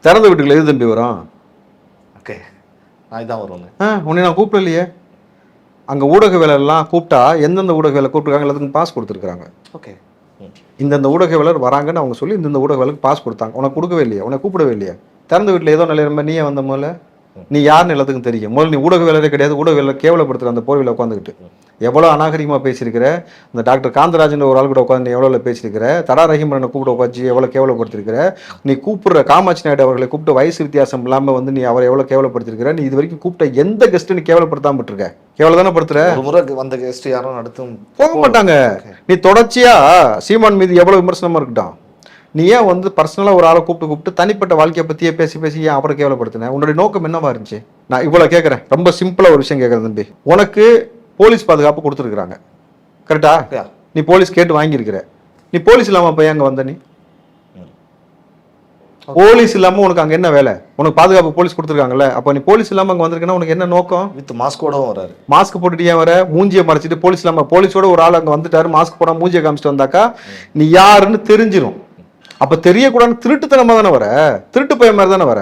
திறந்த வீட்டுக்குள்ள எது தம்பி வரும்? ஓகே, நான் இதான் வருவாங்க. உன்னை நான் கூப்பிடலையே. அங்கே ஊடக வேலையெல்லாம் கூப்பிட்டா எந்தெந்த ஊடக வேலை கூப்பிட்டுருக்காங்க எல்லாத்துக்கும் பாஸ் கொடுத்துருக்காங்க. ஓகே, இந்தந்த ஊடகவியலர் வராங்கன்னு அவங்க சொல்லி இந்தந்த ஊடகவியலுக்கு பாஸ் கொடுத்தாங்க. உனக்கு கொடுக்கவே இல்லையா? உனக்கு கூப்பிடவே இல்லையா? திறந்த வீட்டில் ஏதோ நல்ல மாதிரி நீயே வந்த முதல்ல நீ யாருன்னு எல்லாத்துக்கும் தெரியும். முதல்ல நீ ஊடகவியலரே கிடையாது. ஊடகவியலர் கேவலப்படுத்துற அந்த போர்வையில் உட்காந்துக்கிட்டு எவ்வளோ அநாகரிகமாக பேசியிருக்கிற. இந்த டாக்டர் காந்தராஜன் ஒரு ஆள் கூட உட்காந்து எவ்வளோ பேசியிருக்கிற. தடா ரஹீமரனை கூப்பிட்டு உட்காந்து எவ்வளோ கேவலப்படுத்திருக்கிற. நீ கூப்பிடுற காமாட்சி நாயுடு அவர்களை கூப்பிட்டு வயசு வித்தியாசம் இல்லாமல் வந்து நீ அவரை எவ்வளோ கேவலப்படுத்திருக்கிற. நீ இது வரைக்கும் கூப்பிட்ட எந்த கெஸ்ட்டு நீ கேவலப்படுத்தாம இருக்க. கேவல தானே படுத்துற. ஒரு முறை வந்த கெஸ்ட் யாரும் நடத்தும் போக மாட்டாங்க. நீ தொடர்ச்சியா சீமான் மீது எவ்வளவு விமர்சனமா இருக்கட்டும், நீ ஏன் வந்து பர்சனலா ஒரு ஆளை கூப்பிட்டு தனிப்பட்ட வாழ்க்கையை பத்தியே பேசி ஏன் அப்புறம் கேவலப்படுத்தின? உன்னுடைய நோக்கம் என்னவா இருந்துச்சு? நான் இவ்வளவு கேட்கறேன். ரொம்ப சிம்பிளா ஒரு விஷயம் கேட்கறேன் தம்பி. உனக்கு போலீஸ் பாதுகாப்பு கொடுத்துருக்காங்க, கரெக்டா? நீ போலீஸ் கேட்டு வாங்கியிருக்கிற. நீ போலீஸ் இல்லாம போய் அங்க வந்த? நீ போலீஸ் இல்லாம உனக்கு அங்க என்ன வேலை? உனக்கு பாதுகாப்பு போலீஸ் கொடுத்துருக்காங்கல்ல, அப்ப நீ போலீஸ் இல்லாம அங்க வந்திருக்கனா உனக்கு என்ன நோக்கம்? வித் மாஸ்கோட வராரு. மாஸ்க் போட்டுட்டு ஏன் வர? மூஞ்சியை மறைச்சிட்டு போலீஸ் இல்லாம போலீஸோட ஒரு ஆள் அங்க வந்துட்டாரு, மாஸ்க் போடாம மூஞ்சியை காமிச்சிட்டு வந்தாக்கா நீ யாருன்னு தெரிஞ்சிடும். அப்ப தெரியக்கூடாதுன்னு திருட்டுத்தனமா தானே வர, திருட்டு பையன் மாதிரி தானே வர.